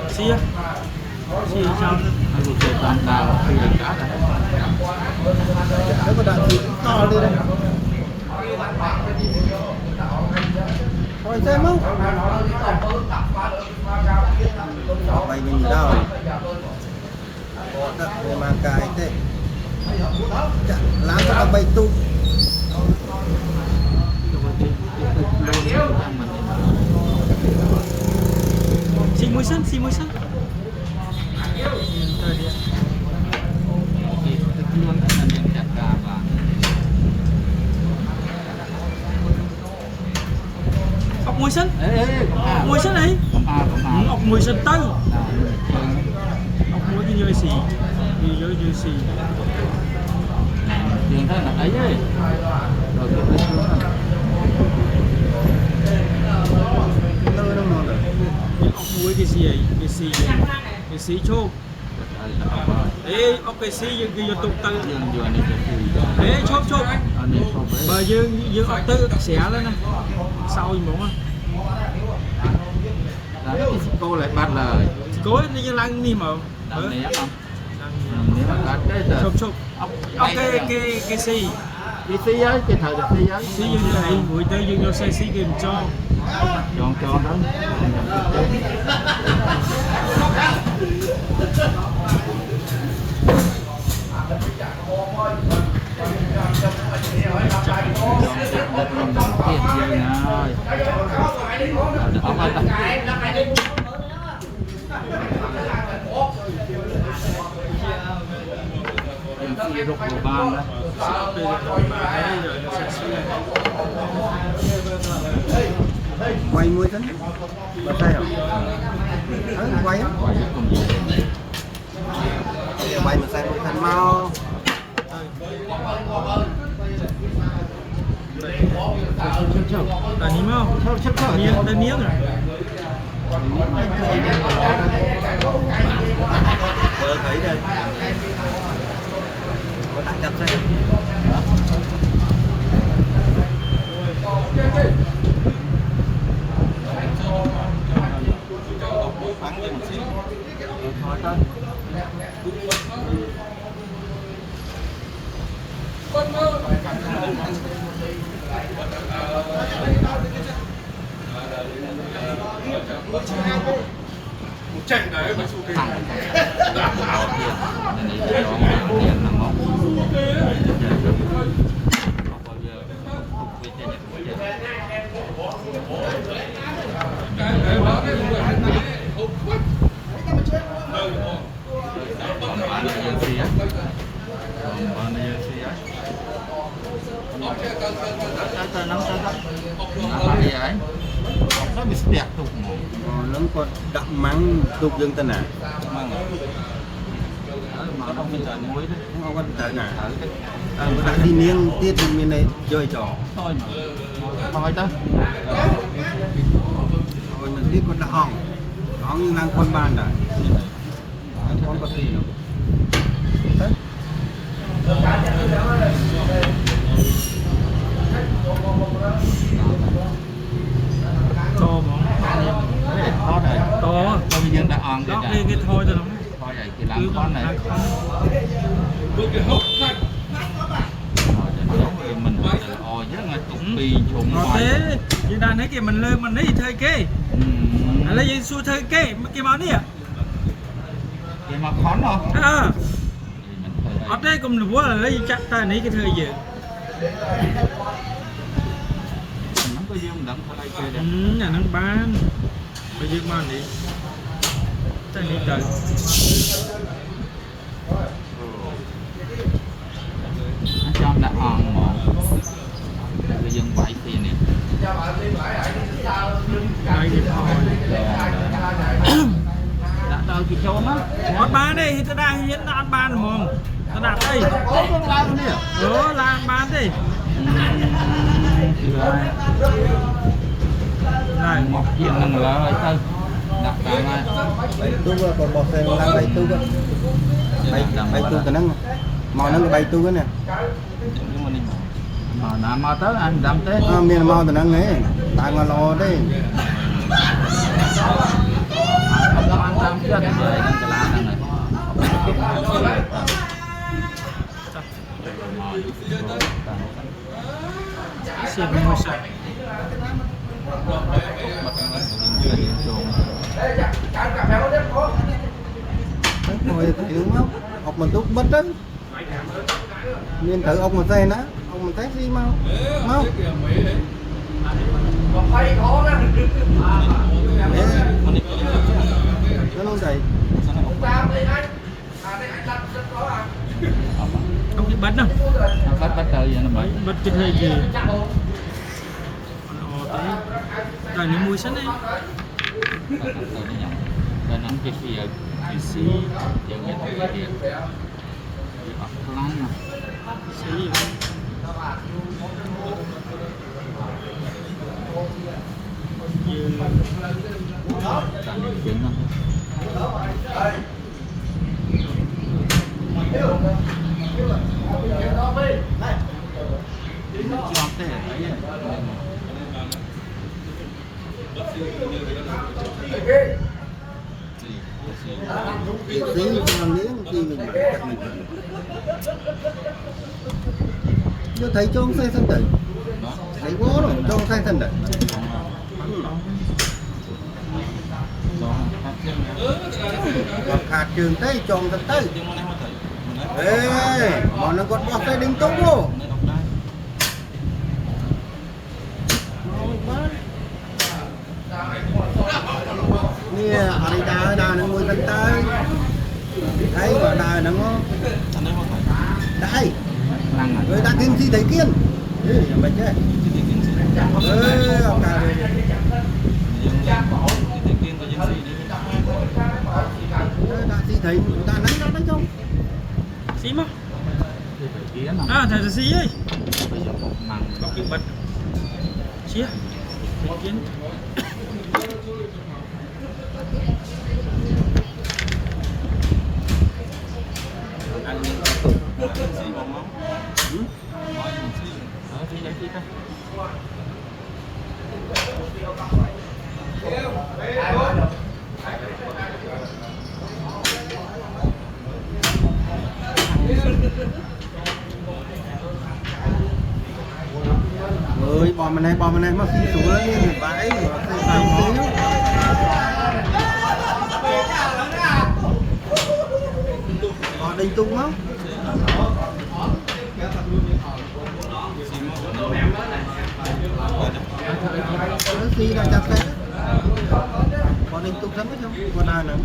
xia xia trong Anh cũng chơi tam đào khi là cá này. Nếu có đạn thì to đi đây. Thôi xem không? Mày nhìn đâu? Có để mà cài thế. Lá nó bay tung. xi muối sân Luôn anh em chặt ra và ốc muối sân ê muối sân này ốc muối sân tư ốc muối cái dưa xì dưa xì tiền thế là ấy rồi cái xuống Nơi nó ngon rồi. ốc muối cái xì chô ê ốc cái xì dương vô tục tư ê chốt bờ dương ốc tư xẻ lên nè sau gì muốn cô lại bắt lời cố như lăng ni mà nếu mà cắt cái chốt ốc cái xì cái xí ấy cái thời được xí ấy xí dương này buổi tới dương vô xe xí kìm cho đó rục của ban đó Quay muối thế. Mà tay không? Quay á. Quay mà sai một thành mau. Tà ní không? Tà miếng rồi. Thấy đây. Có đặt cặp xe. Chạy đấy mà su tiền. Nó bị đẹp tục Nó có đậm mắng tục dương tân à? mà nó bị trời muối đấy Không có tới nè. Đã đi niêng tiết bên này chơi trò. thôi mà thôi tới Rồi mình biết con đọng. Đọng như năng con bàn rồi. Con có gì đâu. Đấy. To món thôi rồi to tôi bây giờ đã on đó cái thôi cho nó thôi vậy thì làm con này mình ôi chứ ngay tụng pi trùng ngoài thế như đang thấy kìa mình lên mình lấy thời kê lấy gì xui thời kê cái món này à vậy mà khó không ở đây cũng được là lấy chắc ta lấy cái thời gì nó có dương đặng thay chơi đấy nhà nó bán bây giờ mà đi ta đi tới nó cho đã on một cái dương bảy tiền nè đây thì thôi đã đâu chị cho nó ăn bán đây ta đang hiện ăn bán mồm ta đặt đây là ăn bán đi này một chuyện mình là thôi đặt ra ngay Bay tu còn bò xe đang bay tu cơ. Bay tu cái nắng. Màu nó bay tu cái nè. mà mà tới anh đâm tới Miền màu từ nắng ấy. Tại mà lo đấy. rồi thì đúng không học mình tốt bất đó nên thử ông mà xe nó ông mình thấy gì mau mau nó không thầy Ông đi bắt đâu bắt tới vậy nó mới bắt cái này gì đây là mùi sẵn đấy dan ang kisiya PC yang itu dia pelan C tadi jenang Tính con miếng khi mình Yo thấy cho ông xe thân đẩy thấy quá rồi cho ông xe thân đẩy gặp hạt trường tay cho ông thân tay ê bọn nó còn bọt tay đinh tốt vô nè ở đây đà nó ngồi thân tay thấy mà đà nó ngon đây người ta kiên gì thấy kiên mình chứ ông ta đã gì thấy người ta đánh không xí mà à thầy là xí ấy có cái bật chia kiến ơi bò mình này mà khi xuống lên thì bãi bò đình tung không nó xì là chặt thế bò đình tung lắm không bò đà nữa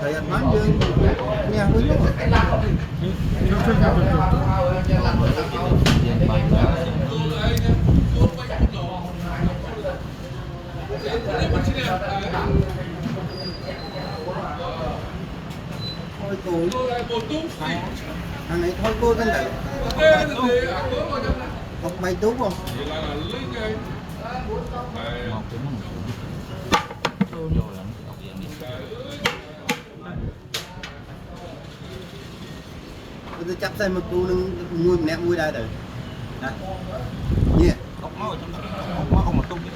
thầy ăn bán dương nghe với lúc thôi cô thằng này thôi cô tên này học bài tú không tôi chắp tay một cô nuôi nè nuôi đây rồi nhỉ không một tung cái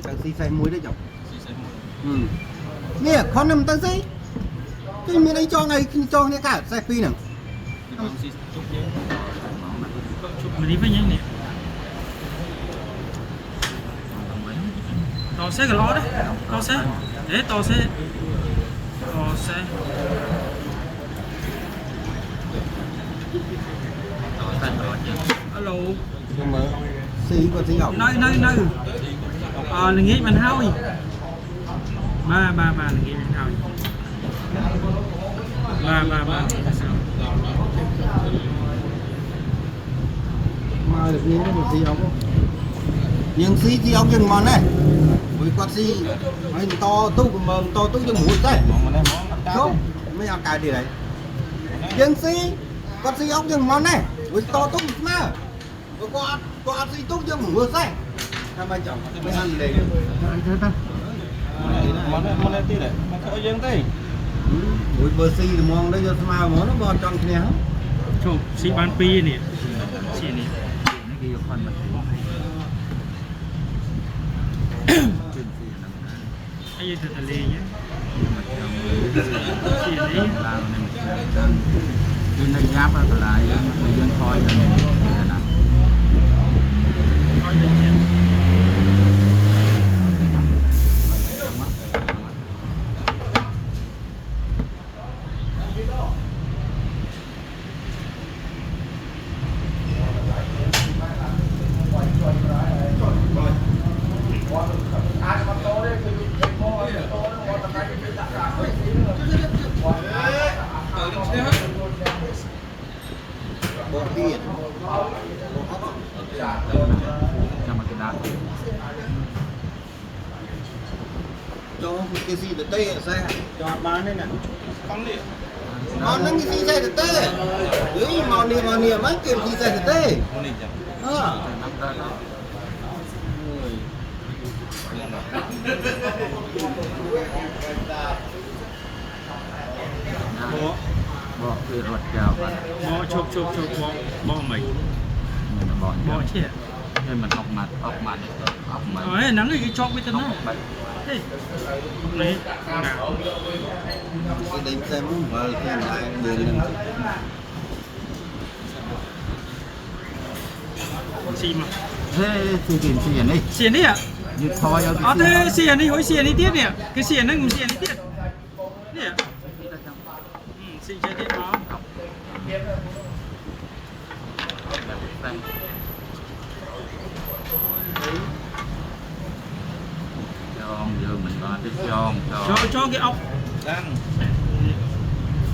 tao xì xay muối đấy chồng nè con nằm tao xí cái miếng ấy cho ngay cho nghe cả xay phi nè mình đi với nhanh nè to xe cái ló đấy to xe đấy to xe alo nhưng mà xí còn xí học nơi là nghĩ mình hao gì ba là nghĩ mình hao ba mà được như thế một xí học không nhưng xí học nhưng mà này với con xí mấy to tu nhưng mũi đây không mấy ăn cài gì đấy nhưng xí con xí học nhưng mà này với to tu mà có ăn xí tu nhưng mũi đây sao mà chồng mấy ăn đấy món này tí đấy mà có dương tí mũi bơ xí thì mong đấy cho mà món nó bò tròn kia hả chụp xí bán pi nè xí nè hay gì thật là lì nhé xì đấy lao này khi nó giáp á lại người dân thôi là coi được nhé bộ tiền cho một cái đá cho cái gì để tê xe cho bán đây nè món nó cái gì xe để tê đấy món này mấy cái gì xe để tê bỏ cái ruột chào bạn bò chụp bò mày mình là bò chết nên mình học mặt ấy nắng cái cho cái chân nó đấy này cái đánh xem và cái lại đường lên xì mà thế thì tiền tiền đi xiên đi ạ như thôi thế xiên đi hối xiên đi tiếp nè cái xiên nó cũng xiên đi tiếp nè xiên chơi tiếp đó giờ mình có cái cho cái ốc đang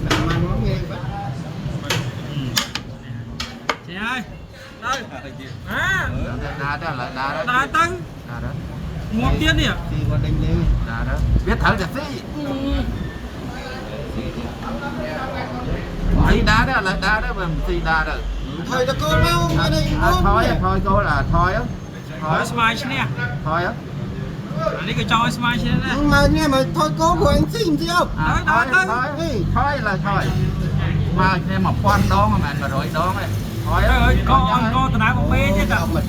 làm món nghe chị ơi đây đá tăng ngọc tiên nè thì qua đánh lên biết thở được gì thấy đá đó là đá đó mình thì đá rồi thôi cho cô mau cái này thôi cô là thôi á thôi smile nè thôi á anh ấy cứ cho smile nè mà nghe mà thôi cô của anh xin gì không thôi là thôi mà thêm một quan đó mà mình mà rồi đó này thôi ơi con từ nào cũng bê chứ đâu con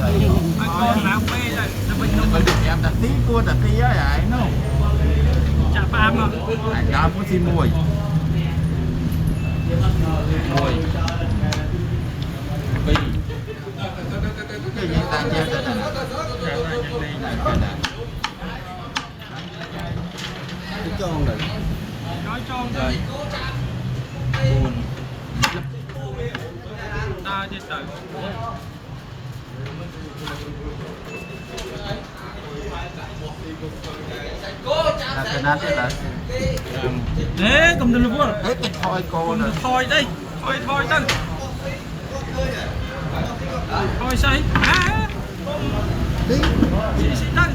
từ nào cũng bê rồi nó bình mình được em đặt tí cua đặt tí á vậy nó chả phàm mà anh đã muốn xin mùi cái gì ta chơi thế này cái tròn này nói cho ông rồi buồn ta chết tử là cái nát thế là thế cầm từ luôn hết cái thôi cô rồi thôi đây thôi đây thôi say đi xí tăng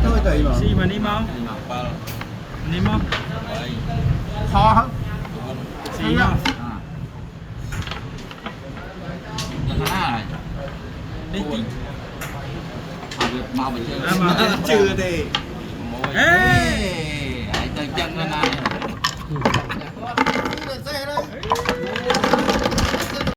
thôi vậy mà xí mà đi mau đi mau khó hơn xí mau đi tí mau mình chơi mà chưa thì ê chân chân lên này xe đây